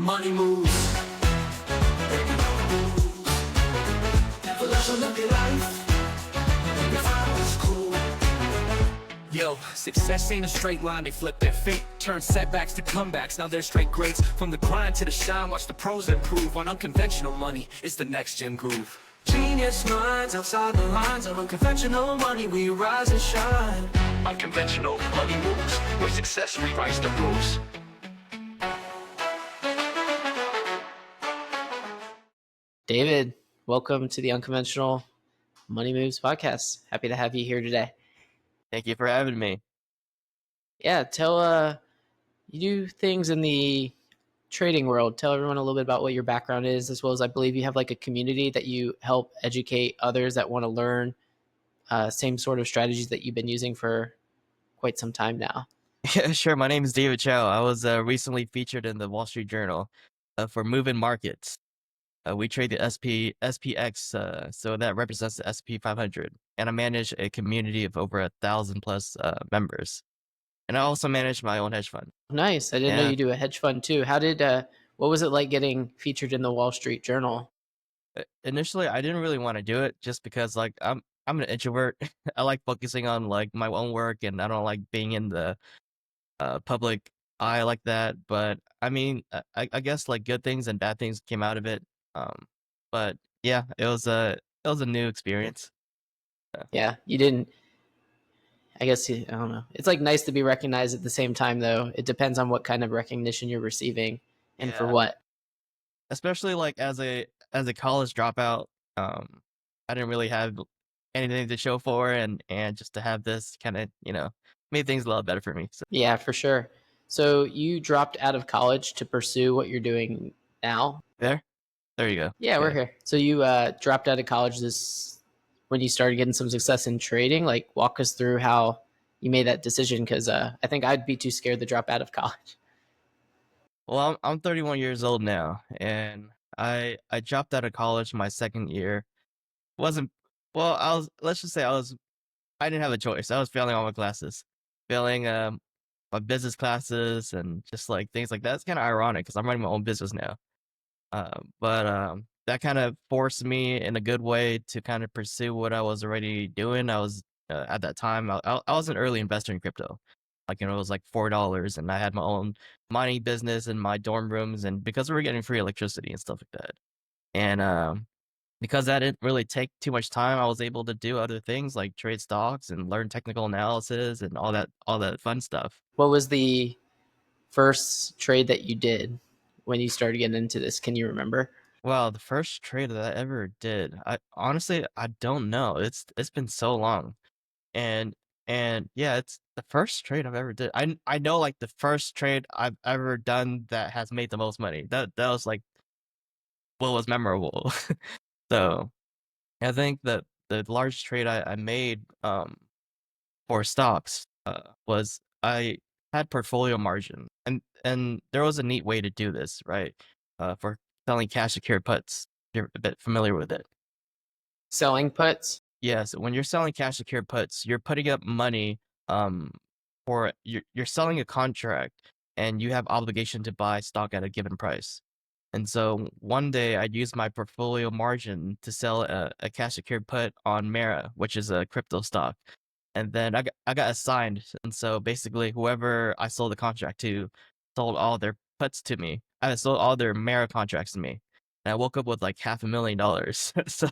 Money moves. Evolution, look at life. Look at how it's cool. Yo, success ain't a straight line, they flip their feet. Turn setbacks to comebacks, now they're straight grades. From the grind to the shine, watch the pros improve. On unconventional money, it's the next gen groove. Genius minds outside the lines. On unconventional money, we rise and shine. Unconventional money moves, where success rewrites the rules. David, welcome to the Unconventional Money Moves podcast. Happy to have you here today. Thank you for having me. Yeah, you do things in the trading world. Tell everyone a little bit about what your background is, as well as I believe you have like a community that you help educate others that want to learn same sort of strategies that you've been using for quite some time now. Yeah, sure. My name is David Chau. I was recently featured in the Wall Street Journal for moving markets. We trade the SPX, so that represents the SP 500, and I manage a community of over 1,000 plus members. And I also manage my own hedge fund. Nice. I didn't know you do a hedge fund too. What was it like getting featured in the Wall Street Journal? Initially, I didn't really want to do it just because like I'm an introvert. I like focusing on like my own work, and I don't like being in the public eye like that. But I mean, I guess like good things and bad things came out of it. But yeah, it was a new experience. Yeah, you didn't. I don't know. It's like nice to be recognized at the same time, though. It depends on what kind of recognition you're receiving and for what. Especially like as a college dropout, I didn't really have anything to show for, and just to have this kind of made things a lot better for me. So. Yeah, for sure. So you dropped out of college to pursue what you're doing now. There you go. Yeah, we're here. So you dropped out of college when you started getting some success in trading. Like, walk us through how you made that decision, because I think I'd be too scared to drop out of college. Well, I'm 31 years old now, and I dropped out of college my second year. Wasn't well. Let's just say I didn't have a choice. I was failing all my classes, failing my business classes, and just like things like that. It's kind of ironic because I'm running my own business now. But that kind of forced me in a good way to kind of pursue what I was already doing. I was at that time I was an early investor in crypto. Like it was like $4, and I had my own mining business in my dorm rooms, and because we were getting free electricity and stuff like that, and because that didn't really take too much time, I was able to do other things like trade stocks and learn technical analysis and all that fun stuff. What was the first trade that you did when you started getting into this? Can you remember? Well, the first trade that I ever did, I honestly I don't know. It's been so long, and yeah, it's the first trade I've ever did. I know like the first trade I've ever done that has made the most money. That was like what was memorable. So I think that the large trade I made for stocks was I had portfolio margin, and there was a neat way to do this, right? For selling cash secured puts. You're a bit familiar with it. Selling puts? Yes, when you're selling cash secured puts, you're putting up money um for you're selling a contract, and you have obligation to buy stock at a given price. And so one day I'd use my portfolio margin to sell a cash secured put on Mara, which is a crypto stock. And then I got assigned. And so basically whoever I sold the contract to sold all their puts to me. I sold all their Mara contracts to me. And I woke up with like $500,000. So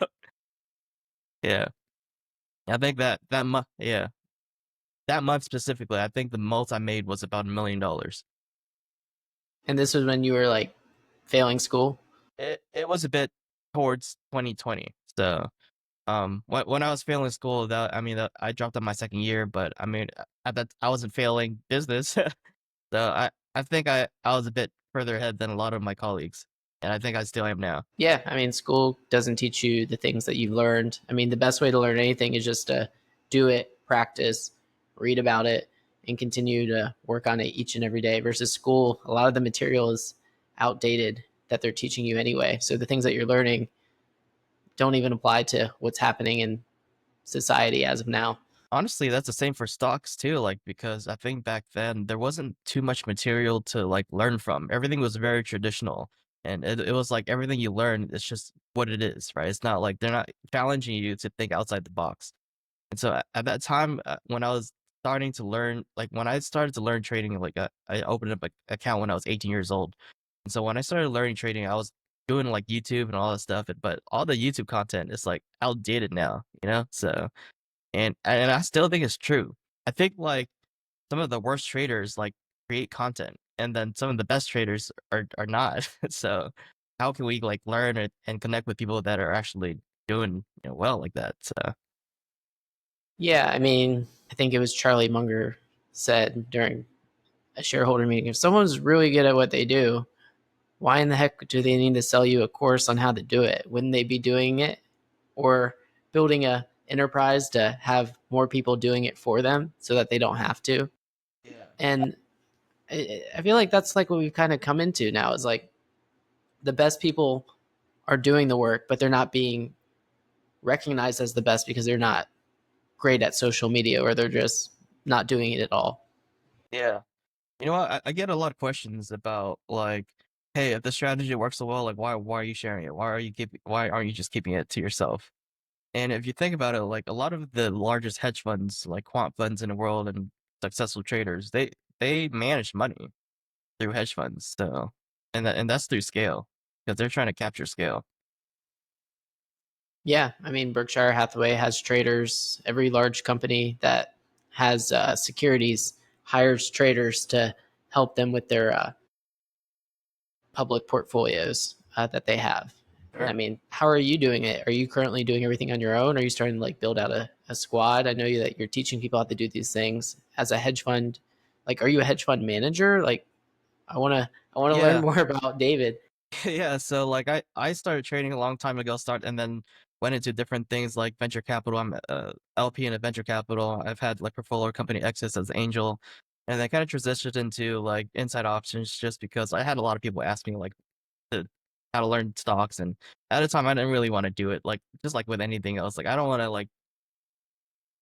yeah. I think that month, yeah, that month specifically, I think the most I made was about $1,000,000. And this was when you were like failing school? It was a bit towards 2020. So when I was failing school, I dropped out my second year, but I mean at that I wasn't failing business. So I think I was a bit further ahead than a lot of my colleagues, and I think I still am now. Yeah, I mean, school doesn't teach you the things that you've learned. I mean, the best way to learn anything is just to do it, practice, read about it, and continue to work on it each and every day. Versus school, a lot of the material is outdated that they're teaching you anyway. So the things that you're learning don't even apply to what's happening in society as of now. honestly, that's the same for stocks too. Like because I think back then there wasn't too much material to like learn from. Everything was very traditional, and it was like everything you learn, it's just what it is, right? It's not like they're not challenging you to think outside the box. And so at that time, when I was starting to learn, like when I started to learn trading, like I opened up an account when I was 18 years old. And so when I started learning trading, I was doing like YouTube and all that stuff. But all the YouTube content is like outdated now, you know? So, and I still think it's true. I think like some of the worst traders like create content, and then some of the best traders are not. So how can we like learn and connect with people that are actually doing well like that? So Yeah, I mean, I think it was Charlie Munger said during a shareholder meeting, if someone's really good at what they do, why in the heck do they need to sell you a course on how to do it? Wouldn't they be doing it or building a enterprise to have more people doing it for them so that they don't have to? yeah. And I feel like that's like what we've kind of come into now is like the best people are doing the work, but they're not being recognized as the best because they're not great at social media or they're just not doing it at all. Yeah. You know what? I get a lot of questions about like, hey, if the strategy works so well, like why are you sharing it? Why aren't you just keeping it to yourself? And if you think about it, like a lot of the largest hedge funds, like quant funds in the world and successful traders, they manage money through hedge funds. So and that's through scale because they're trying to capture scale. Yeah, I mean, Berkshire Hathaway has traders. Every large company that has securities hires traders to help them with their public portfolios that they have. And I Sure. mean, how are you doing it? Are you currently doing everything on your own? Are you starting to like build out a squad? I know that you're teaching people how to do these things as a hedge fund. Like, are you a hedge fund manager? Like, I wanna learn Yeah. more about David. Yeah, so like I started trading a long time ago, and then went into different things like venture capital. I'm a LP in a venture capital. I've had like portfolio company exits as angel, and then kind of transitioned into like inside options just because I had a lot of people asking like to, how to learn stocks, and at the time I didn't really want to do it. Like just like with anything else, like I don't want to like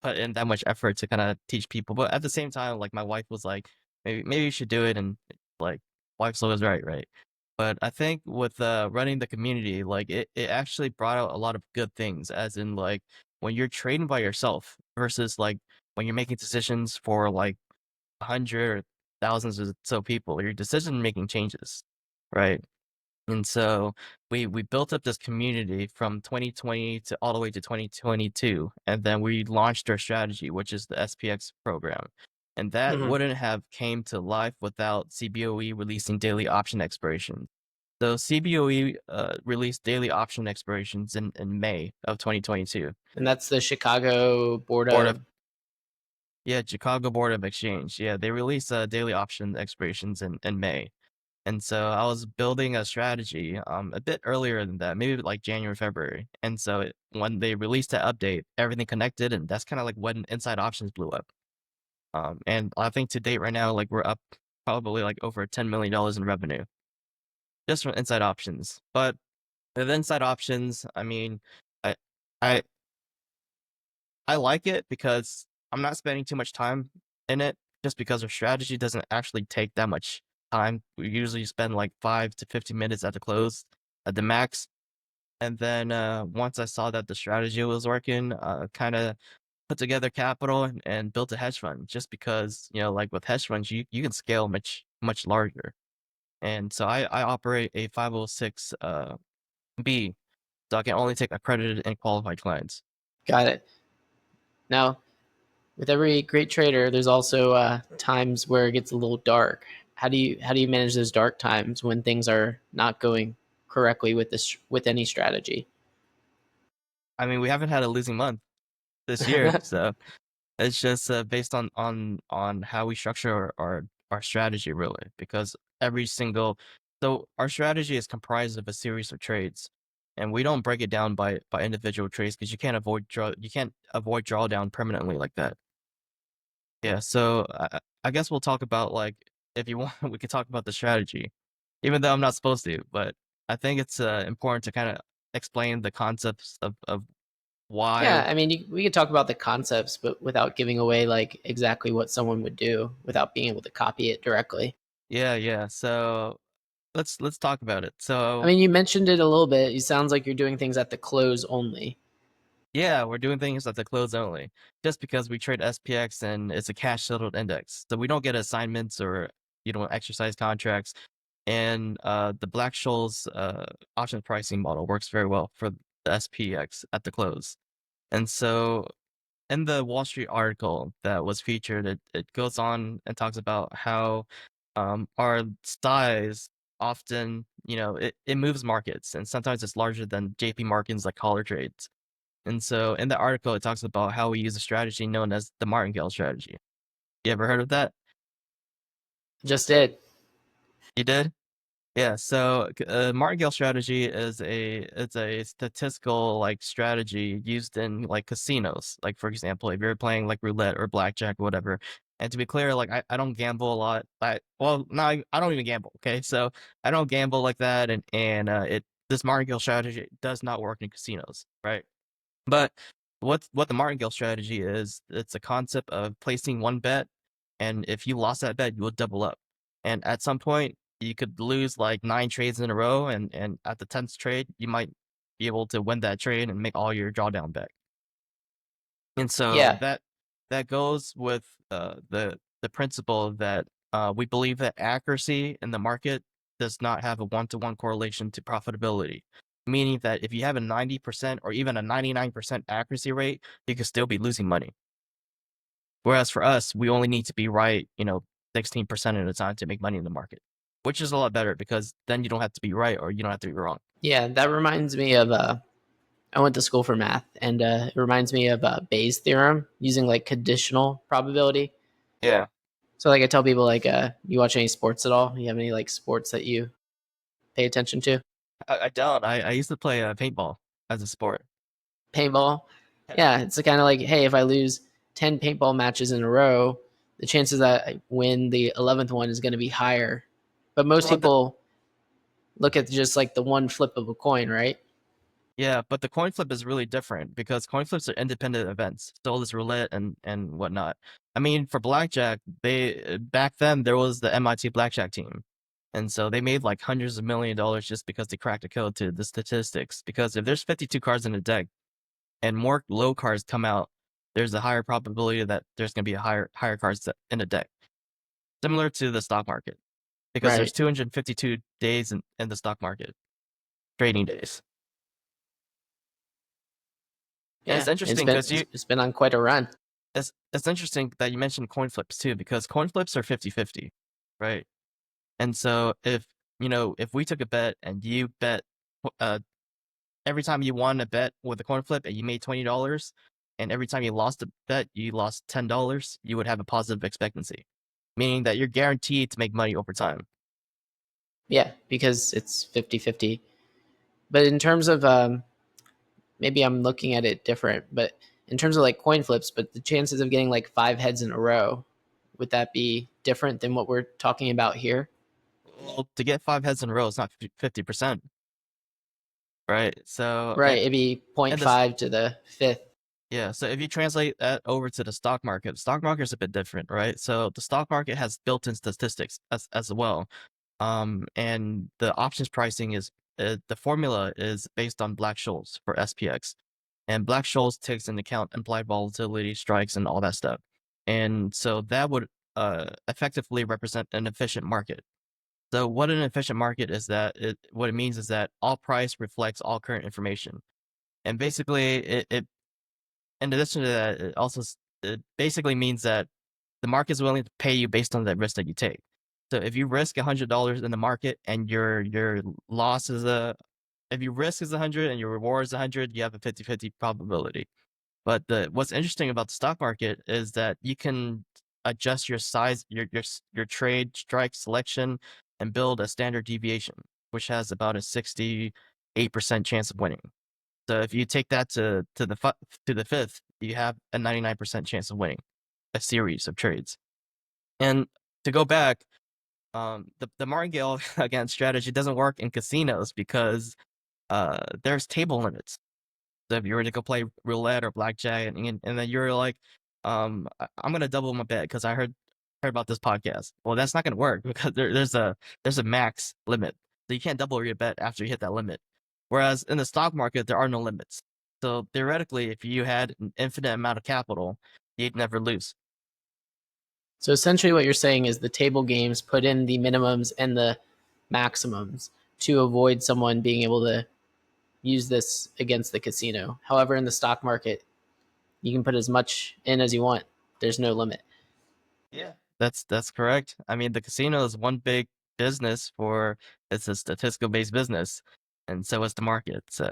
put in that much effort to kind of teach people. But at the same time, like my wife was like, maybe you should do it, and like wife's always right, right? But I think with running the community, like it actually brought out a lot of good things, as in like when you're trading by yourself versus like when you're making decisions for like 100 or thousands or so people, your decision making changes, right? And so we built up this community from 2020 to all the way to 2022, and then we launched our strategy, which is the SPX program. And that Mhm. wouldn't have came to life without CBOE releasing daily option expirations. So CBOE released daily option expirations in May of 2022. And that's the Chicago Board Board of of. Yeah, Chicago Board of Exchange. Yeah, they released daily option expirations in May. And so I was building a strategy a bit earlier than that, maybe like January, February. And so when they released that update, everything connected, and that's kind of like when Inside Options blew up. And I think to date right now, like we're up probably like over $10 million in revenue just from Inside Options. But with Inside Options, I mean, I I I like it because I'm not spending too much time in it, just because our strategy doesn't actually take that much time. We usually spend like 5 to 15 minutes at the close, at the max. And then once I saw that the strategy was working, kind of put together capital and built a hedge fund, just because, like with hedge funds, you can scale much larger. And so I operate a 506 B, so I can only take accredited and qualified clients. Got it. Now, with every great trader, there's also times where it gets a little dark. How do you manage those dark times when things are not going correctly with any strategy? I mean, we haven't had a losing month this year, so it's just based on how we structure our strategy, really, because every single so our strategy is comprised of a series of trades, and we don't break it down by individual trades because you can't avoid drawdown permanently like that. Yeah, so I guess we'll talk about like, if you want, we could talk about the strategy, even though I'm not supposed to, but I think it's important to kind of explain the concepts of Yeah, why. I mean, we could talk about the concepts, but without giving away like exactly what someone would do without being able to copy it directly. Yeah. So let's talk about it. I So mean, you mentioned it a little bit. It sounds like you're doing things at the close only. yeah, we're doing things at the close only, just because we trade SPX and it's a cash settled index, so we don't get assignments or exercise contracts. And the Black-Scholes option pricing model works very well for the SPX at the close. And so in the Wall Street article that was featured, it goes on and talks about how our size often, it moves markets, and sometimes it's larger than JP Morgan's like collar trades. And so in the article, it talks about how we use a strategy known as the Martingale strategy. You ever heard of that? Just did. You did? Yeah, so martingale strategy is a statistical like strategy used in like casinos. Like for example, if you're playing like roulette or blackjack or whatever. And to be clear, like I don't gamble a lot. No, I don't even gamble. Okay, so I don't gamble like that, and it this martingale strategy does not work in casinos, right? But what the martingale strategy is, it's a concept of placing one bet, and if you lost that bet, you will double up. And at some point, you could lose like 9 trades in a row, and at the 10th trade, you might be able to win that trade and make all your drawdown back. And so Yeah, that goes with the principle that we believe that accuracy in the market does not have a one-to-one correlation to profitability. Meaning that if you have a 90% or even a 99% accuracy rate, you could still be losing money. Whereas for us, we only need to be right, 16% of the time to make money in the market, which is a lot better because then you don't have to be right or you don't have to be wrong. yeah. That reminds me of I went to school for math, and it reminds me of Bayes' theorem using like conditional probability. Yeah. So like I tell people like, you watch any sports at all? You have any like sports that you pay attention to? I don't. I used to play paintball as a sport. Paintball. Yeah. Yeah, it's kind of like, hey, if I lose 10 paintball matches in a row, the chances that I win the 11th one is going to be higher. But most Well, people look at just like the one flip of a coin, right? yeah, but the coin flip is really different because coin flips are independent events. So is roulette and whatnot. I mean, for blackjack, they back then there was the MIT blackjack team, and so they made like hundreds of $1 million just because they cracked the code to the statistics. Because if there's 52 cards in a deck and more low cards come out, there's a higher probability that there's going to be a higher cards in a deck. Similar to the stock market, because there's Right. 252 days in the stock market, trading days. And it's Yeah, interesting because it's been on quite a run. it's interesting that you mentioned coin flips too, because coin flips are 50-50, right? And so if we took a bet and you bet uh every time you won a bet with a coin flip and you made $20, and every time you lost a bet you lost $10, you would have a positive expectancy, meaning that you're guaranteed to make money over time. Yeah, because it's 50-50. But in terms of maybe I'm looking at it different, but in terms of like coin flips, but the chances of getting like 5 heads in a row, would that be different than what we're talking about here? Well, to get 5 heads in a row is not 50%, right? So Right, it'd be and this 0.5 to the fifth. Yeah, so if you translate that over to the stock market is a bit different, right? So the stock market has built-in statistics as well. And the options pricing is the formula is based on Black-Scholes for SPX. And Black-Scholes takes into account implied volatility, strikes, and all that stuff. And so that would effectively represent an efficient market. So what an efficient market is what it means is that all price reflects all current information. And basically it in addition to that, it basically means that the market is willing to pay you based on the risk that you take. So if you risk $100 in the market and your loss is if you risk is 100 and your reward is 100, you have a 50-50 probability. But what's interesting about the stock market is that you can adjust your size, your trade strike selection, and build a standard deviation, which has about a 68% chance of winning. So if you take that to the fifth, you have a 99% chance of winning a series of trades. And to go back, the martingale again strategy doesn't work in casinos because there's table limits. So if you were to go play roulette or blackjack, and then you're like, I'm gonna double my bet because I heard about this podcast. Well, that's not gonna work because there's a max limit, so you can't double your bet after you hit that limit. Whereas in the stock market, there are no limits. So theoretically, if you had an infinite amount of capital, you'd never lose. So essentially, what you're saying is the table games put in the minimums and the maximums to avoid someone being able to use this against the casino. However, in the stock market, you can put as much in as you want. There's no limit. Yeah, that's correct. I mean, the casino is one big business for it's a statistical based business, and so is the market. So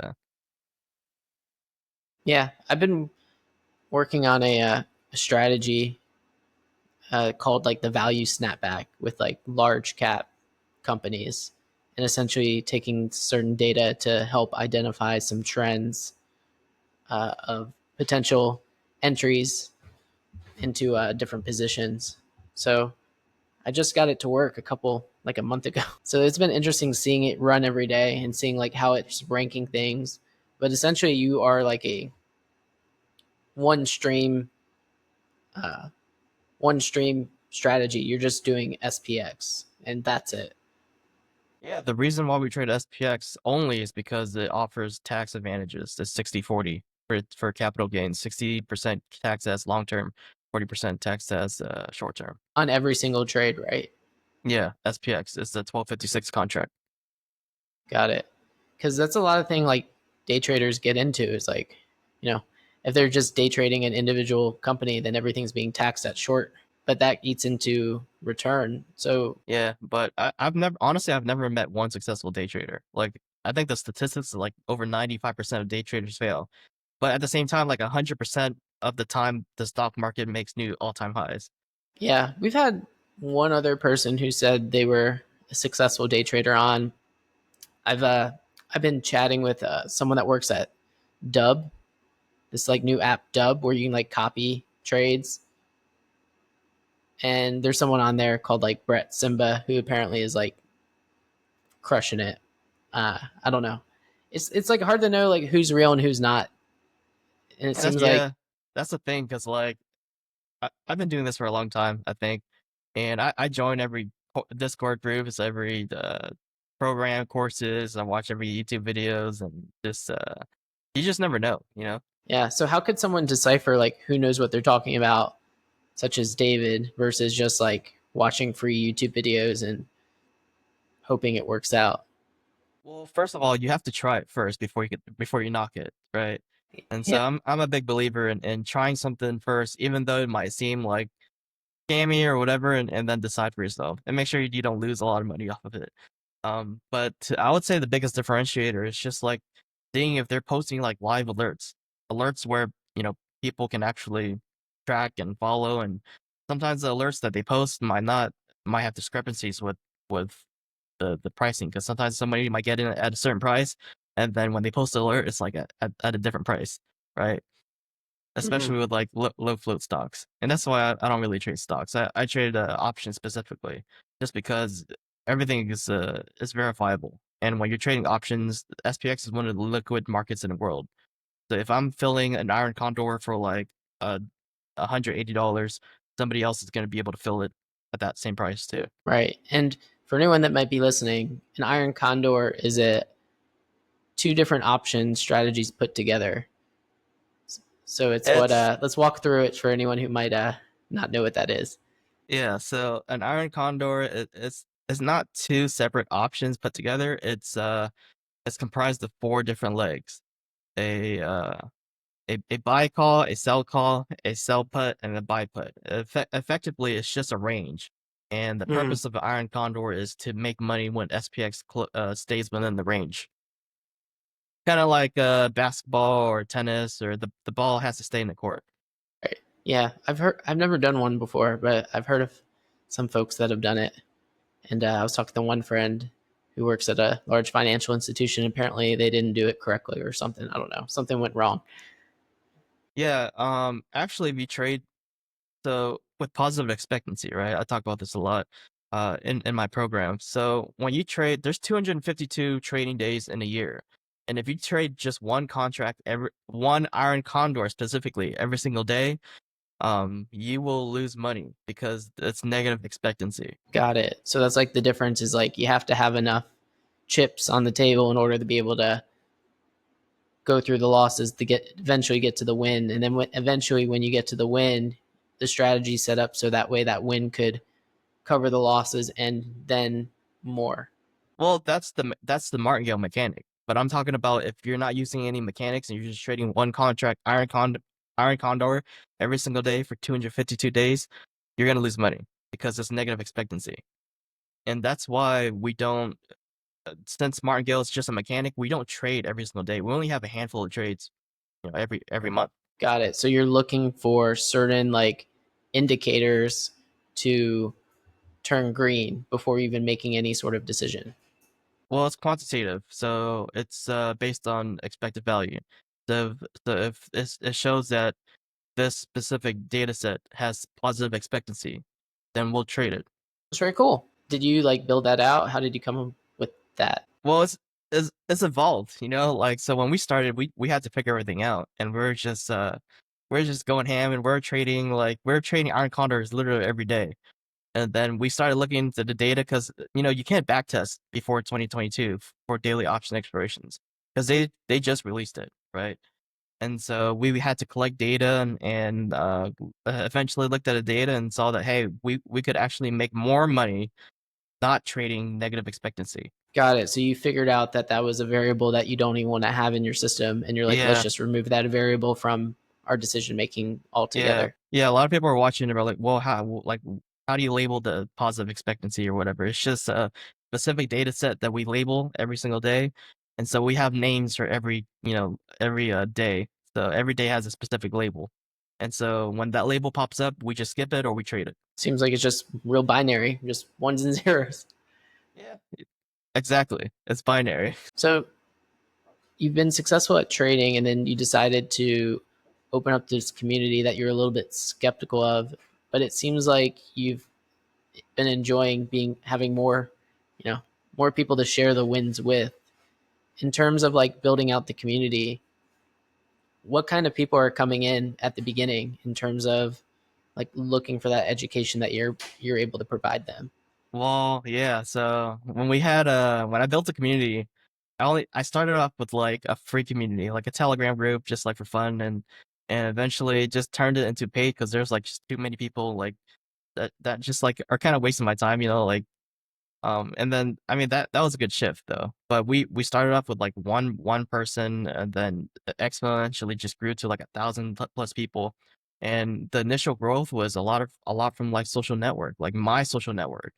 Yeah, I've been working on a strategy called like the value snapback with like large cap companies and essentially taking certain data to help identify some trends of potential entries into different positions. So I just got it to work like a month ago. So it's been interesting seeing it run every day and seeing like how it's ranking things. But essentially, you are like a one stream, uh, one stream strategy. You're just doing SPX, and that's it. yeah, the reason why we trade SPX only is because it offers tax advantages. The 60/40 for capital gains, 60% tax as long term, 40% tax as short term. On every single trade, right? Yeah, SPX is the 1256 contract. Got it. Because that's a lot of thing like day traders get into is like, you know, if they're just day trading an individual company, then everything's being taxed at short, but that eats into return. So Yeah, but I've never met one successful day trader. Like, I think the statistics are like over 95% of day traders fail. But at the same time, like 100% of the time, the stock market makes new all-time highs. yeah, we've had one other person who said they were a successful day trader on. I've uh I've been chatting with someone that works at Dub, this like new app Dub where you can like copy trades. And there's someone on there called like Brett Simba who apparently is like crushing it. I don't know. It's like hard to know like who's real and who's not. And it seems like Yeah, that's the thing, because like I've been doing this for a long time, I think, and I join every Discord groups, every program courses, I watch every YouTube videos, and just you just never know, you know. yeah. So how could someone decipher like who knows what they're talking about, such as David, versus just like watching free YouTube videos and hoping it works out? Well, first of all, you have to try it first before you knock it, right? And so Yeah. I'm a big believer in trying something first, even though it might seem like scammy or whatever, and then decide for yourself and make sure you don't lose a lot of money off of it. But I would say the biggest differentiator is just like seeing if they're posting like live alerts where, you know, people can actually track and follow. And sometimes the alerts that they post might have discrepancies with the pricing, because sometimes somebody might get in at a certain price, and then when they post the alert, it's like at a different price, right? Mhm. Especially with like low float stocks. And that's why I don't really trade stocks. I trade options specifically, just because everything is verifiable. And when you're trading options, SPX is one of the liquid markets in the world. So if I'm filling an Iron Condor for like $180, somebody else is going to be able to fill it at that same price too. Right. And for anyone that might be listening, an Iron Condor is a two different option strategies put together. So it's what It's let's walk through it for anyone who might not know what that is. Yeah, so an Iron Condor it's not two separate options put together. It's comprised of four different legs. A a buy call, a sell call, a sell put, and a buy put. Effectively, it's just a range. And the Mm-hmm. purpose of the Iron Condor is to make money when SPX stays within the range. Kind of like basketball or tennis, or the ball has to stay in the court. Right. Yeah, I've never done one before, but I've heard of some folks that have done it. And I was talking to one friend who works at a large financial institution. Apparently, they didn't do it correctly or something. I don't know. Something went wrong. Yeah, actually, we trade. So with positive expectancy, right? I talk about this a lot in my program. So when you trade, there's 252 trading days in a year. And if you trade just one contract, one Iron Condor specifically every single day, you will lose money because it's negative expectancy. Got it. So that's like the difference is like you have to have enough chips on the table in order to be able to go through the losses to eventually get to the win. And then eventually when you get to the win, the strategy set up so that way that win could cover the losses and then more. Well, that's the martingale mechanic. But I'm talking about if you're not using any mechanics and you're just trading one contract, Iron Condor, every single day for 252 days, you're gonna lose money because it's negative expectancy. And that's why we don't. Since Martingale is just a mechanic, we don't trade every single day. We only have a handful of trades, every month. Got it. So you're looking for certain like indicators to turn green before even making any sort of decision. Well, it's quantitative, so it's based on expected value. So if it shows that this specific data set has positive expectancy, then we'll trade it. It's very cool. Did you like build that out? How did you come up with that? Well, it's evolved, like so when we started, we had to figure everything out, and we're just going ham, and we're trading Iron Condors literally every day. And then we started looking into the data because you can't backtest before 2022 for daily option expirations because they just released it, right? And so we had to collect data and eventually looked at the data and saw that hey, we could actually make more money not trading negative expectancy. Got it. So you figured out that that was a variable that you don't even want to have in your system, and you're like, let's Yeah, just remove that variable from our decision making yeah, altogether. yeah. A lot of people are watching and are like, well, how do you label the positive expectancy or whatever? It's just a specific data set that we label every single day, and so we have names for every day. So every day has a specific label, and so when that label pops up, we just skip it or we trade it. Seems like it's just real binary, just ones and zeros. Yeah, exactly. It's binary. So you've been successful at trading, and then you decided to open up this community that you're a little bit skeptical of, but it seems like you've been enjoying having more, you know, more people to share the wins with. In terms of like building out the community, what kind of people are coming in at the beginning in terms of like looking for that education that you're able to provide them? Well, yeah. So when I built a community, I started off with like a free community, like a Telegram group, just like for fun, and eventually just turned it into paid because there's like just too many people like that just like are kind of wasting my time, like and then I mean that was a good shift though. But we started off with like one person, and then exponentially just grew to like 1,000 plus people. And the initial growth was a lot from like social network, like my social network.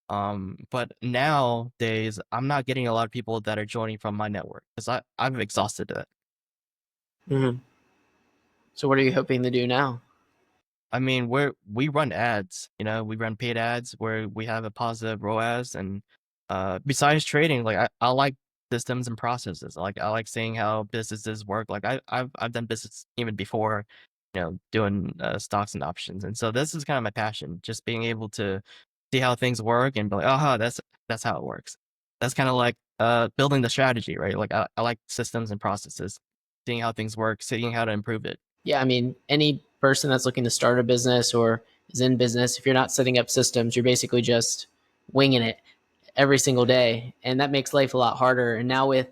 But nowadays I'm not getting a lot of people that are joining from my network because I've exhausted it. Mm-hmm. So what are you hoping to do now? I mean, we run ads, we run paid ads where we have a positive ROAS, and besides trading, like I like systems and processes. I like seeing how businesses work. Like I've done business even before, doing stocks and options, and so this is kind of my passion, just being able to see how things work and be like, oh, that's how it works. That's kind of like building the strategy, right? Like I like systems and processes, seeing how things work, seeing how to improve it. Yeah, I mean, any person that's looking to start a business or is in business, if you're not setting up systems, you're basically just winging it every single day. And that makes life a lot harder. And now with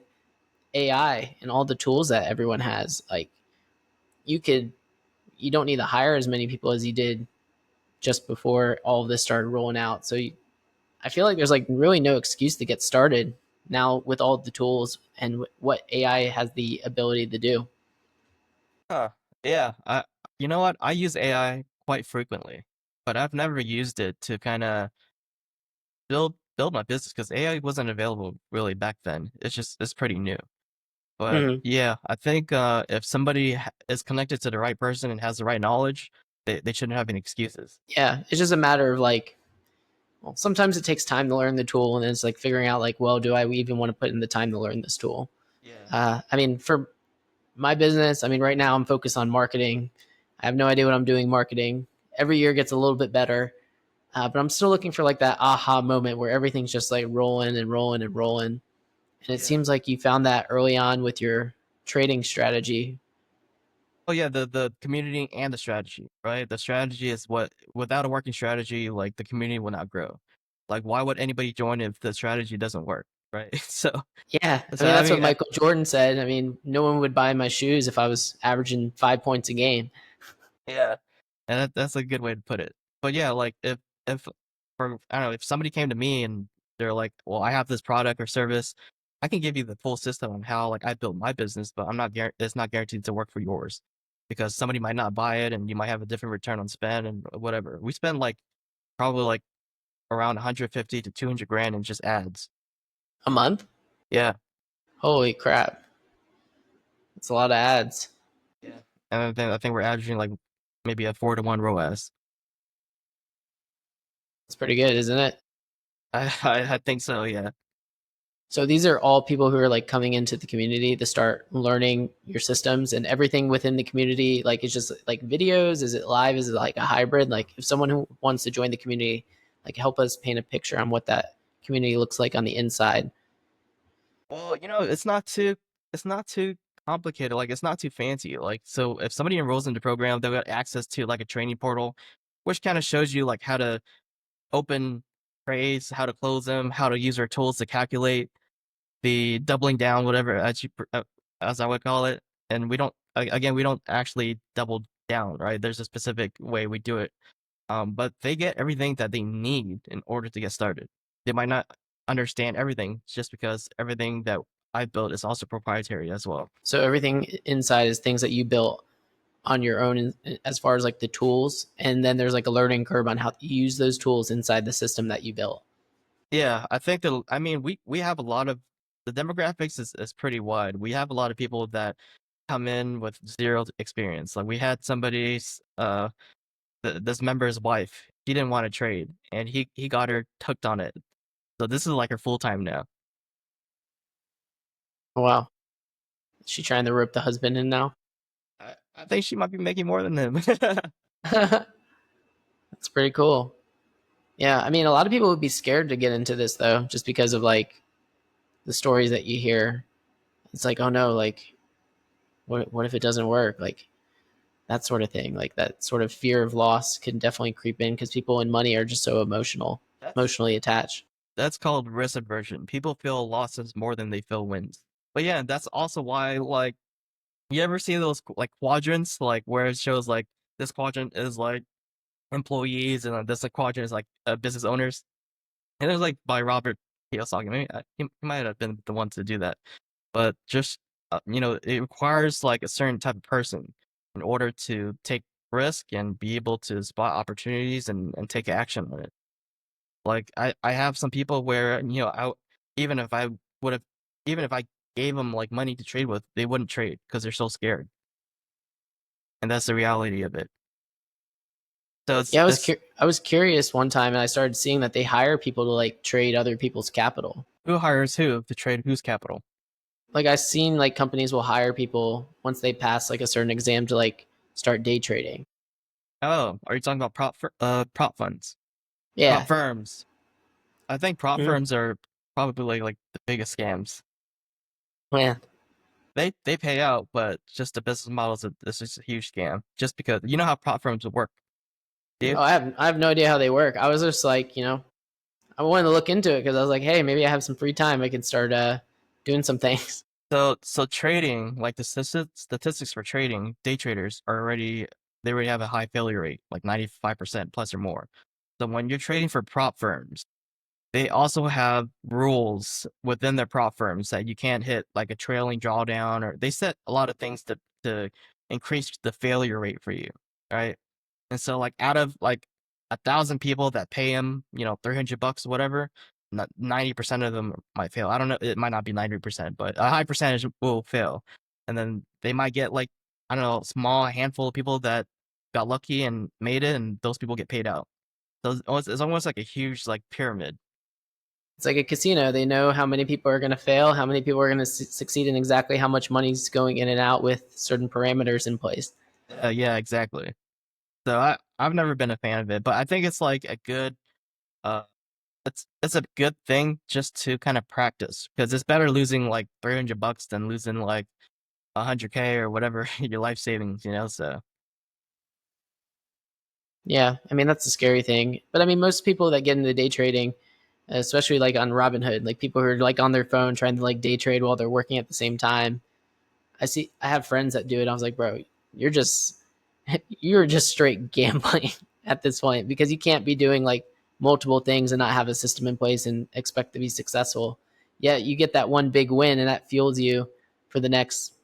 AI and all the tools that everyone has, like you could, you don't need to hire as many people as you did just before all of this started rolling out. So I feel like there's like really no excuse to get started now with all the tools and what AI has the ability to do. Huh. Yeah. You know what? I use AI quite frequently, but I've never used it to kind of build my business because AI wasn't available really back then. It's pretty new. But Mhm. yeah, I think if somebody is connected to the right person and has the right knowledge, they shouldn't have any excuses. Yeah, it's just a matter of like, well, sometimes it takes time to learn the tool, and then it's like figuring out like, well, do I even want to put in the time to learn this tool? Yeah. I mean, for my business, I mean, right now I'm focused on marketing. I have no idea what I'm doing marketing. Every year gets a little bit better, but I'm still looking for like that aha moment where everything's just like rolling and rolling and rolling. And it seems like you found that early on with your trading strategy. Oh yeah, the community and the strategy, right? The strategy is what without a working strategy, like the community will not grow. Like why would anybody join if the strategy doesn't work, right? Yeah, I So mean I that's what mean, Michael Jordan said. I mean, no one would buy my shoes if I was averaging 5 points a game. yeah, and that's a good way to put it. But yeah, like if for I don't know if somebody came to me and they're like, well, I have this product or service, I can give you the full system on how like I built my business, but I'm not it's not guaranteed to work for yours because somebody might not buy it and you might have a different return on spend and whatever. We spend like probably like around 150 to 200 grand in just ads. A month? Yeah. Holy crap. That's a lot of ads. Yeah. And I think we're averaging like maybe a 4-to-1 ROAS. It's pretty good, isn't it? I think so, yeah. So these are all people who are like coming into the community to start learning your systems and everything within the community. Like it's just like videos. Is it live? Is it like a hybrid? Like if someone who wants to join the community, like help us paint a picture on what that community looks like on the inside. Well, it's not too complicated. Like it's not too fancy. Like so if somebody enrolls in the program, they'll get access to like a training portal, which kind of shows you like how to open trades, how to close them, how to use our tools to calculate the doubling down, whatever as I would call it. And we don't again we don't actually double down, right? There's a specific way we do it. But they get everything that they need in order to get started. They might not understand everything just because everything that I built is also proprietary as well. So everything inside is things that you built on your own as far as like the tools. And then there's like a learning curve on how to use those tools inside the system that you built. Yeah, I think that I mean we have a lot of the demographics is pretty wide. We have a lot of people that come in with zero experience. Like we had somebody's this member's wife. She didn't want to trade, and he got her hooked on it. So this is like her full time now. Oh, wow. Is she trying to rope the husband in now? I think she might be making more than him. That's pretty cool. Yeah, I mean, a lot of people would be scared to get into this though, just because of like the stories that you hear. It's like, oh no, like, what if it doesn't work? Like that sort of thing. Like that sort of fear of loss can definitely creep in because people and money are just so That's emotionally attached. That's called risk aversion. People feel losses more than they feel wins. But yeah, that's also why like you ever see those like quadrants like where it shows like this quadrant is like employees and this quadrant is like business owners. And it was like by Robert Kiyosaki. Maybe he might have been the one to do that. But just it requires like a certain type of person in order to take risk and be able to spot opportunities and take action on it. Like I have some people where even if I would have even if I gave them like money to trade with, they wouldn't trade because they're so scared, and that's the reality of it. So Yeah, it's I was curious one time, and I started seeing that they hire people to like trade other people's capital. who hires who to trade whose capital. Like I've seen like companies will hire people once they pass like a certain exam to like start day trading. Oh, are you talking about prop funds, prop Yeah, firms? I think prop Mhm. firms are probably like the biggest scams. Man. They pay out, but just the business model is just a huge scam. Just because you know how prop firms work, do you? Oh, I have no idea how they work. I was just like, I wanted to look into it because I was like, hey, maybe I have some free time. I can start doing some things. So trading, like the statistics for trading, day traders they already have a high failure rate, like 95% plus or more. So when you're trading for prop firms, they also have rules within their prop firms that you can't hit like a trailing drawdown, or they set a lot of things to increase the failure rate for you, right? And so like out of like 1,000 people that pay him, $300 or whatever, 90% of them might fail. I don't know, it might not be 90%, but a high percentage will fail. And then they might get like, I don't know, a small handful of people that got lucky and made it, and those people get paid out. So it's almost like a huge like pyramid. It's like a casino. They know how many people are going to fail, how many people are going to succeed, and exactly how much money's going in and out with certain parameters in place. Yeah, exactly. So I've never been a fan of it, but I think it's like a good uh it's a good thing just to kind of practice, because it's better losing like $300 than losing like 100K or whatever your life savings, you know. So Yeah, I mean that's the scary thing. But I mean, most people that get into day trading, especially like on Robinhood, like people who are like on their phone trying to like day trade while they're working at the same time. I have friends that do it. I was like, bro, you're just you're just straight gambling at this point, because you can't be doing like multiple things and not have a system in place and expect to be successful. Yeah, you get that one big win and that fuels you for the next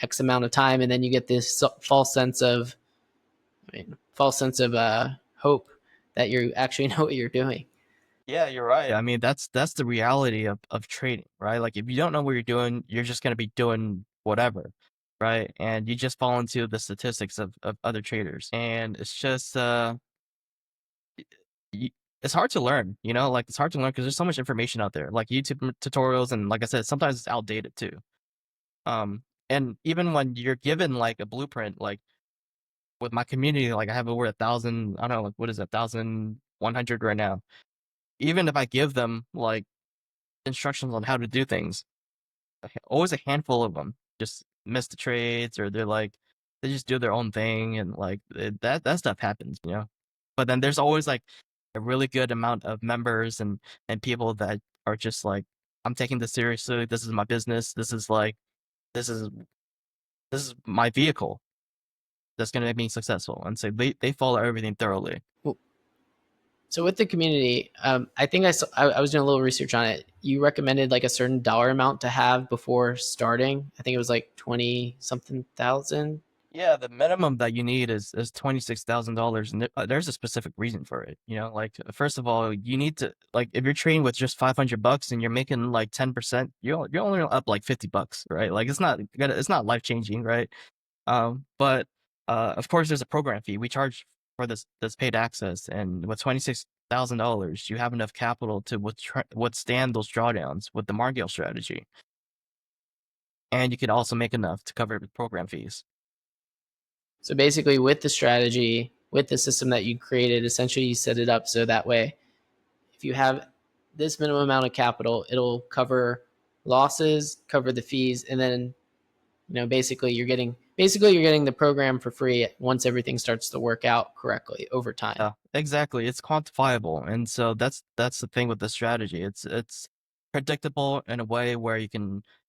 X amount of time, and then you get this false sense of, false sense of hope that you actually know what you're doing. yeah, you're right. I mean, that's the reality of trading, right? Like if you don't know what you're doing, you're just gonna be doing whatever, right? And you just fall into the statistics of other traders. And it's just y- it's hard to learn, you know, like it's hard to learn because there's so much information out there, like YouTube tutorials, and like I said, sometimes it's outdated too. And even when you're given like a blueprint, like with my community, like I have over 1,000, I don't know, like what is it, 1,100 right now. Even if I give them like instructions on how to do things, always a handful of them just miss the trades, or they're like they just do their own thing, and like that stuff happens, you know. But then there's always like a really good amount of members and people that are just like, I'm taking this seriously. This is my business. This is this is my vehicle that's going to make me successful. And so they follow everything thoroughly. So with the community, I think I was doing a little research on it. You recommended like a certain dollar amount to have before starting. I think it was like 20 something thousand. Yeah, the minimum that you need is $26,000, and there's a specific reason for it. You know, like first of all, you need to, like if you're trading with just $500 and you're making like 10%, you're only up like $50, right? Like it's not life changing, right? But of course, there's a program fee. We charge for this paid access, and with $26,000, you have enough capital to withstand those drawdowns with the Martingale strategy, and you can also make enough to cover the program fees. So basically, with the strategy, with the system that you created, essentially you set it up so that way, if you have this minimum amount of capital, it'll cover losses, cover the fees, and then basically you're getting the program for free once everything starts to work out correctly over time. Yeah, exactly. It's quantifiable, and so that's the thing with the strategy. It's predictable in a way where you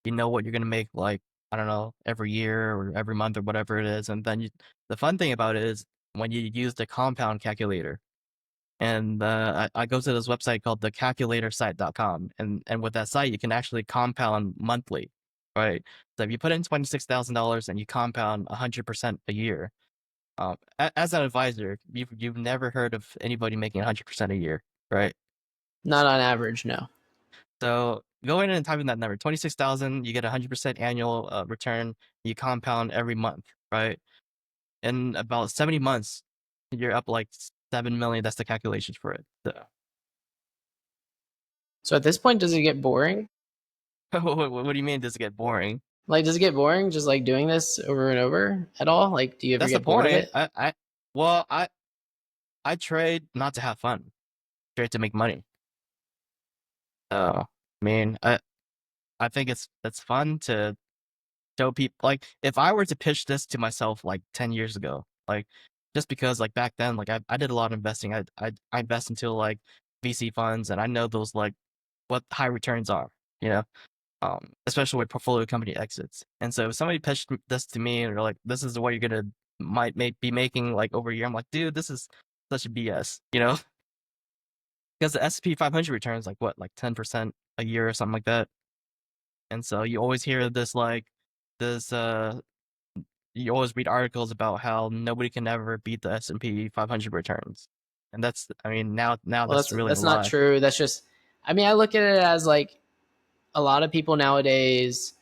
know what you're gonna make, like I don't know, every year or every month or whatever it is. And then the fun thing about it is when you use the compound calculator. And I go to this website called thecalculatorsite.com, and with that site you can actually compound monthly, right? So if you put in $26,000 and you compound 100% a year, as an advisor, you've never heard of anybody making 100% a year, right? Not on average, no. So go in and type in that number, 26,000. You get 100% annual return. You compound every month, right? In about 70 months, you're up like 7 million. That's the calculations for it. So, So at this point, does it get boring? what do you mean? Does it get boring? Like, does it get boring just like doing this over and over at all? Like, do you ever That's the get bored of point. it? Well, I trade not to have fun, trade to make money. I mean, I think it's fun to show people, like if I were to pitch this to myself like 10 years ago, like just because like back then, like I did a lot of investing. I invest into like VC funds, and I know those like what high returns are, you know, especially with portfolio company exits. And so if somebody pitched this to me and they're like, this is what you're gonna be making like over a year, I'm like, dude, this is such a BS, you know, because the S&P 500 returns like what, like 10% a year or something like that. And so you always hear this like this you always read articles about how nobody can ever beat the S&P 500 returns. And that's, I mean, now Well, that's really a that's not lie. true. That's just, I mean, I look at it as like a lot of people nowadays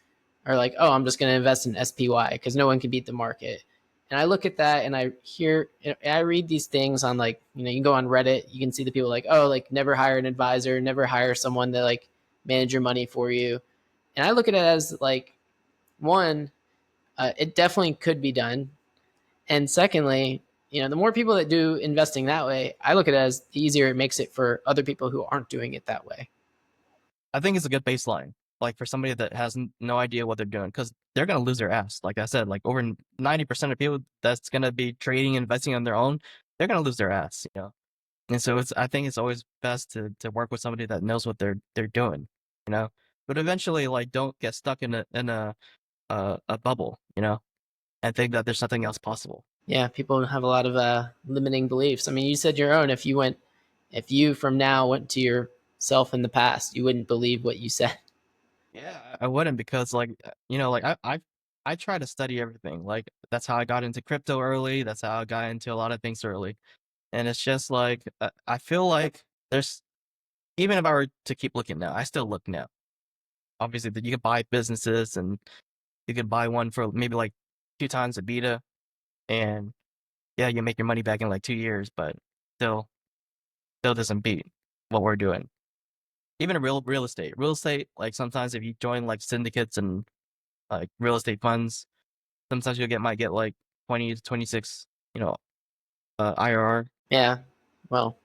are like, oh, I'm just going to invest in SPY because no one can beat the market. And I look at that and I read these things on like, you can go on Reddit, you can see the people like, oh, like never hire an advisor, never hire someone to like manage your money for you. And I look at it as like, one, it definitely could be done. And secondly, the more people that do investing that way, I look at it as the easier it makes it for other people who aren't doing it that way. I think it's a good baseline, like for somebody that has no idea what they're doing, because they're gonna lose their ass. Like I said, like over 90% of people that's gonna be trading and investing on their own, they're gonna lose their ass, you know. And so I think it's always best to work with somebody that knows what they're doing, you know. But eventually, like, don't get stuck in a bubble, you know, and think that there's something else possible. Yeah, people have a lot of limiting beliefs. I mean, you said your own. If you from now went to yourself in the past, you wouldn't believe what you said. Yeah, I wouldn't, because like you know, like I try to study everything. Like that's how I got into crypto early. That's how I got into a lot of things early. And it's just like I feel like there's, even if I were to keep looking now, I still look now. Obviously, that you can buy businesses, and you could buy one for maybe like 2 times a beta, and yeah, you make your money back in like 2 years, but still doesn't beat what we're doing. Even in real estate, like sometimes if you join like syndicates and like real estate funds, sometimes might get like 20 to 26, you know, IRR. Yeah. Well,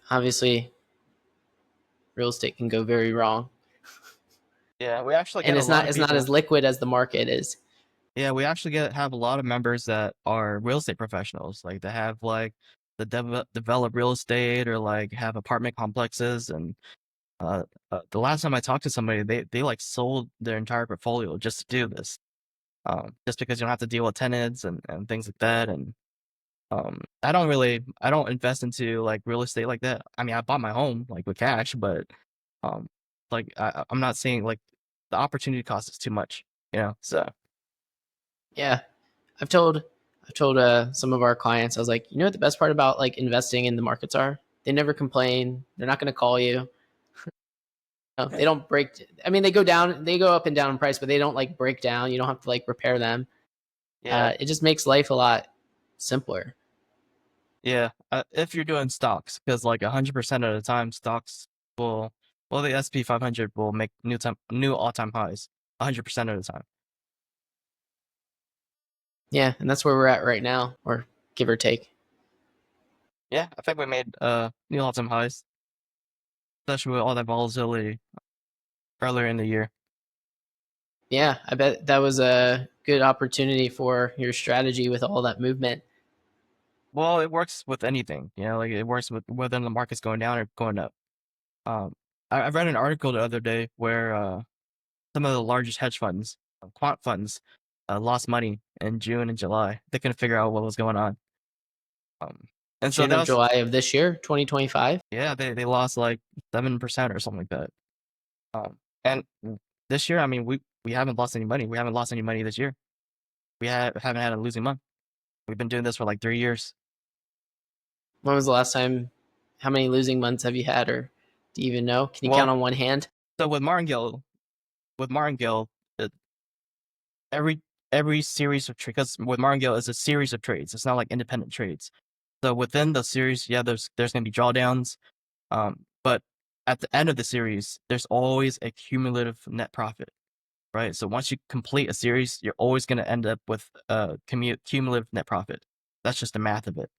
obviously, real estate can go very wrong, Yeah, we actually and get a lot of it's not as people. liquid as the market is. Yeah, we actually have a lot of members that are real estate professionals, like they have like the develop real estate, or like have apartment complexes. And the last time I talked to somebody, they like sold their entire portfolio just to do this, just because you don't have to deal with tenants and things like that. And I don't invest into like real estate like that. I mean, I bought my home like with cash, but um, like I'm not saying like the opportunity cost is too much, you know. So Yeah, I've told some of our clients, I was like, you know what the best part about like investing in the markets are? They never complain. They're not going to call you. They don't break. I mean, they go up and down in price, but they don't like break down. You don't have to like repair them. yeah, It just makes life a lot simpler. yeah. If you're doing stocks, because like 100% of the time, stocks will, well, the SP 500 will make new all time highs 100% of the time. Yeah, and that's where we're at right now, or give or take. Yeah, I think we made new all time highs, especially with all that volatility earlier in the year. Yeah, I bet that was a good opportunity for your strategy with all that movement. Well, it works with anything, you know, like it works with whether the market's going down or going up. Um, I read an article the other day where some of the largest hedge funds, quant funds, lost money in June and July. They couldn't figure out what was going on. Um, and so June that of was, July of this year, 2025. yeah, they lost like 7% or something like that. And this year, I mean, we haven't lost any money. We haven't lost any money this year. Haven't had a losing month. We've been doing this for like 3 years. When was the last time? How many losing months have you had, or do you even know? Can you count Well, on one hand? so with Martingale, it, every series of trades, because with Martingale it's a series of trades. It's not like independent trades. So within the series, yeah, there's gonna be drawdowns. But at the end of the series, there's always a cumulative net profit, right? So once you complete a series, you're always gonna end up with a cumulative net profit. That's just the math of it.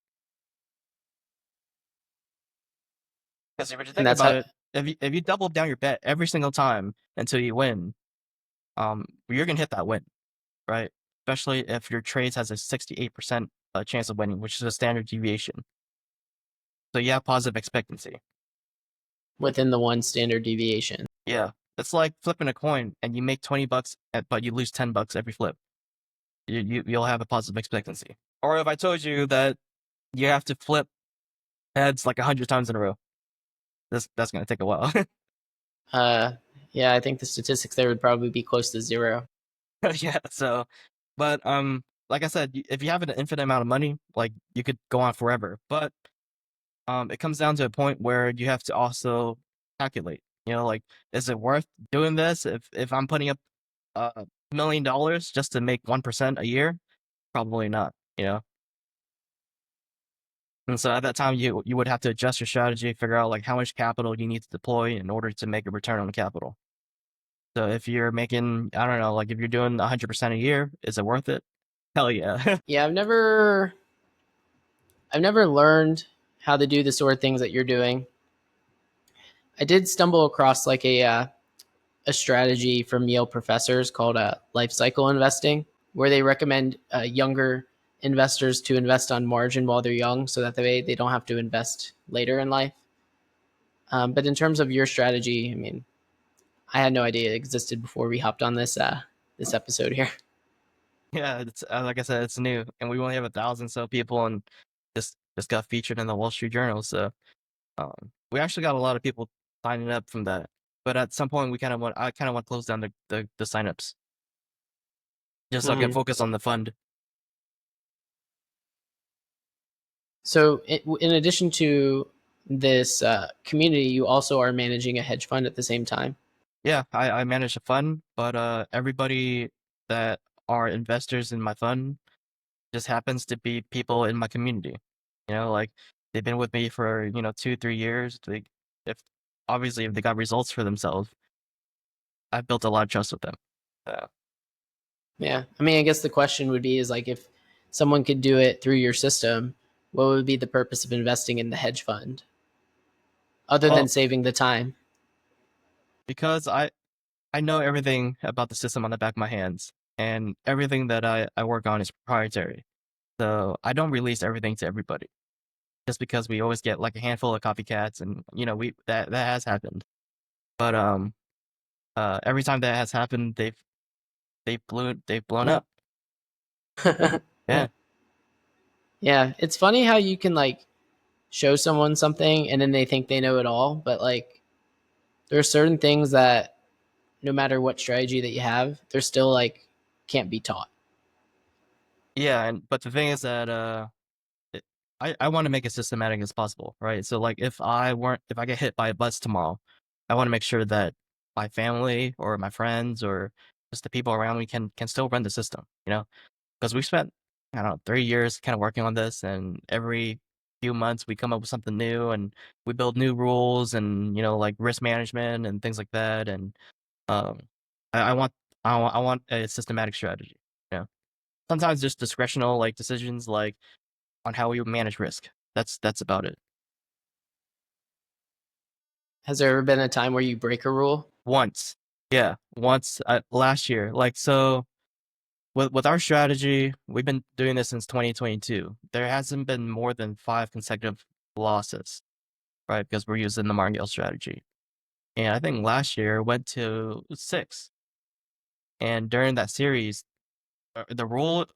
Because if you And think that's about how. it, if you double down your bet every single time until you win, you're gonna hit that win, right? Especially if your trades has a 68% chance of winning, which is a standard deviation. So you have positive expectancy. Within the one standard deviation. Yeah, it's like flipping a coin, and you make $20, but you lose $10 every flip. You'll have a positive expectancy. Or if I told you that you have to flip heads like 100 times in a row, that's gonna take a while. Uh, yeah, I think the statistics there would probably be close to zero. Yeah. So, but like I said, if you have an infinite amount of money, like you could go on forever. But it comes down to a point where you have to also calculate. You know, like, is it worth doing this? If I'm putting up $1 million just to make 1% a year, probably not. You know. And so at that time, you would have to adjust your strategy, figure out like how much capital you need to deploy in order to make a return on the capital. So if you're making, I don't know, like if you're doing 100% a year, is it worth it? Hell yeah. Yeah, I've never I've never learned how to do the sort of things that you're doing. I did stumble across like a strategy from Yale professors called life cycle investing, where they recommend younger investors to invest on margin while they're young, so that they don't have to invest later in life. But in terms of your strategy, I mean, I had no idea it existed before we hopped on this episode here. Yeah, it's like I said, it's new, and we only have 1,000 so people, and just got featured in the Wall Street Journal. So we actually got a lot of people signing up from that. But at some point, I kind of want to close down the signups just so I can focus on the fund. So, in addition to this community, you also are managing a hedge fund at the same time. Yeah, I manage a fund, but everybody that are investors in my fund just happens to be people in my community. Like they've been with me for 2-3 years. If obviously if they got results for themselves, I've built a lot of trust with them. Yeah, I mean, I guess the question would be is like if someone could do it through your system, what would be the purpose of investing in the hedge fund other than Well, saving the time? because I know everything about the system on the back of my hands, and everything that I work on is proprietary. So I don't release everything to everybody just because we always get like a handful of copycats, and we that has happened. But every time that has happened, they've blown up. Yeah. Yeah, it's funny how you can like show someone something and then they think they know it all, but like there are certain things that no matter what strategy that you have, they're still like can't be taught. Yeah, but the thing is that it, I want to make it systematic as possible, right? So like if I get hit by a bus tomorrow, I want to make sure that my family or my friends or just the people around me can still run the system, because we spent, I don't know, 3 years kind of working on this, and every few months we come up with something new, and we build new rules and like risk management and things like that. And um I, I want I want a systematic strategy. You know, sometimes just discretional like decisions like on how we manage risk. That's about it. Has there ever been a time where you break a rule? Once, yeah, once last year. Like so, with our strategy, we've been doing this since 2022. There hasn't been more than 5 consecutive losses, right? Because we're using the Martingale strategy. And I think last year went to 6. And during that series, the rule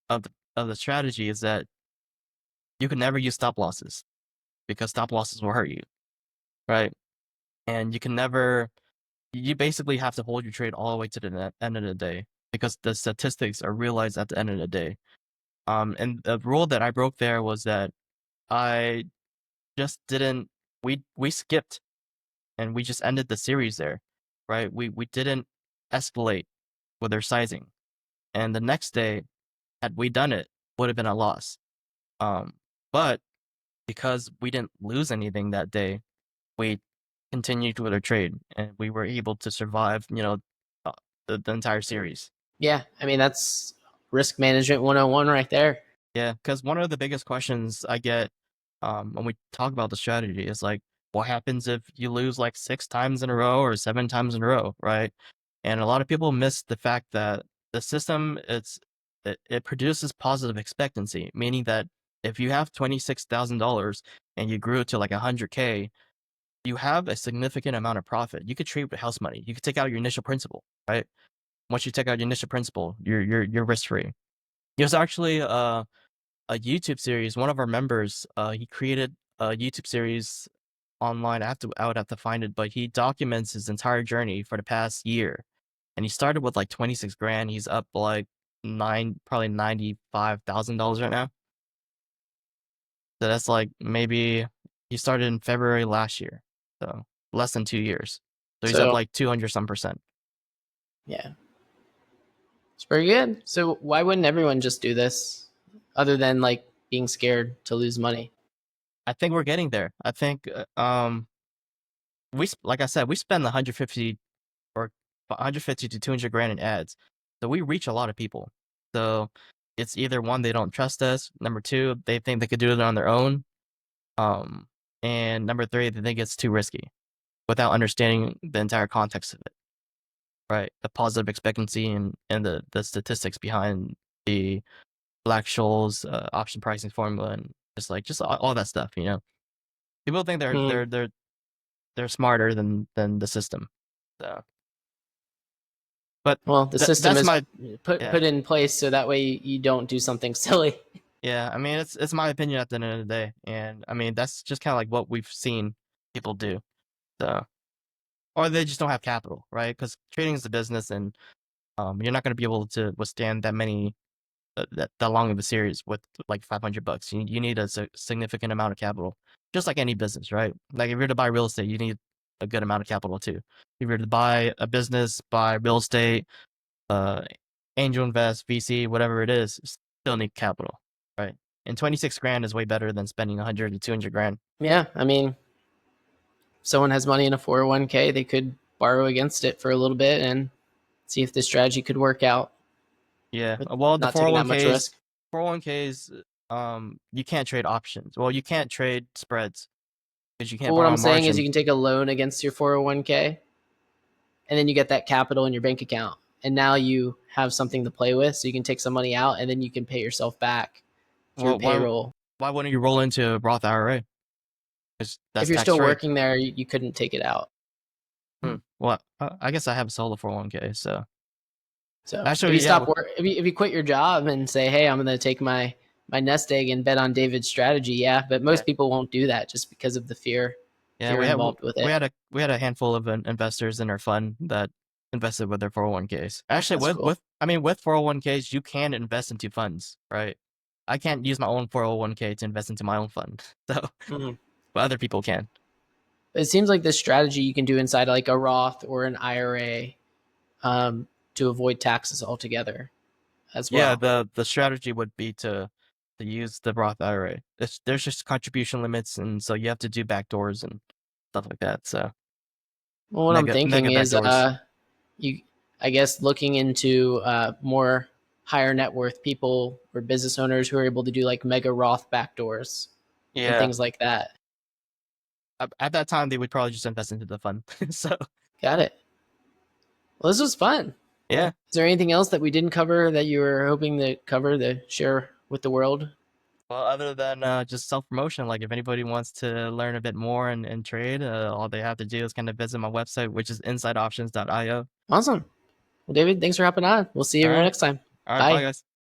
of the strategy is that you can never use stop losses because stop losses will hurt you, right? And you basically have to hold your trade all the way to the end of the day because the statistics are realized at the end of the day. And the rule that I broke there was that I just didn't. We skipped and we just ended the series there, right? We didn't escalate with their sizing, and the next day, had we done it, would have been a loss. Um, but because we didn't lose anything that day, we continued with our trade, and we were able to survive. Uh, the entire series. Yeah, I mean that's risk management 101 right there. Yeah, because one of the biggest questions I get when we talk about the strategy is like, what happens if you lose like 6 times in a row or 7 times in a row, right? And a lot of people miss the fact that the system it produces positive expectancy, meaning that if you have $26,000 and you grew it to like 100K, you have a significant amount of profit. You could trade with house money. You could take out your initial principal, right? Once you take out your initial principal, you're risk free. There's actually a YouTube series. One of our members, he created a YouTube series online. I would have to find it, but he documents his entire journey for the past year. And he started with like 26 grand. He's up like probably $95,000 right now. So that's like maybe he started in February last year. So less than 2 years. So he's up So like 200 some percent. yeah, it's pretty good. So why wouldn't everyone just do this, other than like being scared to lose money? I think we're getting there. I think, like I said, we spend 150 or 150 to 200 grand in ads. So we reach a lot of people. So it's either one, they don't trust us. Number two, they think they could do it on their own. And number three, they think it's too risky without understanding the entire context of it. Right. The positive expectancy and the statistics behind the Black-Scholes option pricing formula and just all that stuff, you know. People think they're smarter than the system. So, but Well, the system that's is my put in place so that way you don't do something silly. yeah. I mean, it's my opinion at the end of the day, and I mean that's just kind of like what we've seen people do. So, or they just don't have capital, right? Because trading is a business, and you're not going to be able to withstand that many that long of a series with like $500. You need a significant amount of capital, just like any business, right? Like if you're to buy real estate, you need a good amount of capital too. If you're to buy a business, buy real estate, angel invest, VC, whatever it is, you still need capital, right? And 26 grand is way better than spending 100 to 200 grand. Yeah, I mean, if someone has money in a 401k, they could borrow against it for a little bit and see if the strategy could work out. Yeah. Well, the not taking that much 401ks, risk. 401ks, you can't trade options. Well, you can't trade spreads because you can't Well, what borrow I'm saying is margin. you can take a loan against your 401k and then you get that capital in your bank account. And now you have something to play with. So you can take some money out and then you can pay yourself back through Well, payroll. why wouldn't you roll into a Roth IRA? Because that's If you're still tax-free. working there, you couldn't take it out. Well, I guess I have a solo 401k, so So actually, if you yeah, stop work, if you quit your job and say, "Hey, I'm going to take my nest egg and bet on David's strategy," yeah, but most people won't do that just because of the fear involved with it. we had a handful of investors in our fund that invested with their 401ks. Actually, That's cool. with 401ks, you can invest into funds, right? I can't use my own 401k to invest into my own fund, so but other people can. It seems like this strategy you can do inside like a Roth or an IRA to avoid taxes altogether as well. Yeah, the strategy would be to use the Roth IRA. There's just contribution limits, and so you have to do backdoors and stuff like that. So, Well, what I'm thinking is backdoors. I guess looking into more higher net worth people or business owners who are able to do like mega Roth backdoors and things like that. At that time, they would probably just invest into the fund. So, Got it. Well, this was fun. yeah. Is there anything else that we didn't cover that you were hoping to cover to share with the world? Well, other than just self promotion, like if anybody wants to learn a bit more and trade, all they have to do is kind of visit my website, which is InsideOptions.io. Awesome. Well, David, thanks for hopping on. We'll see you everyone next time. All right, bye Bye. guys.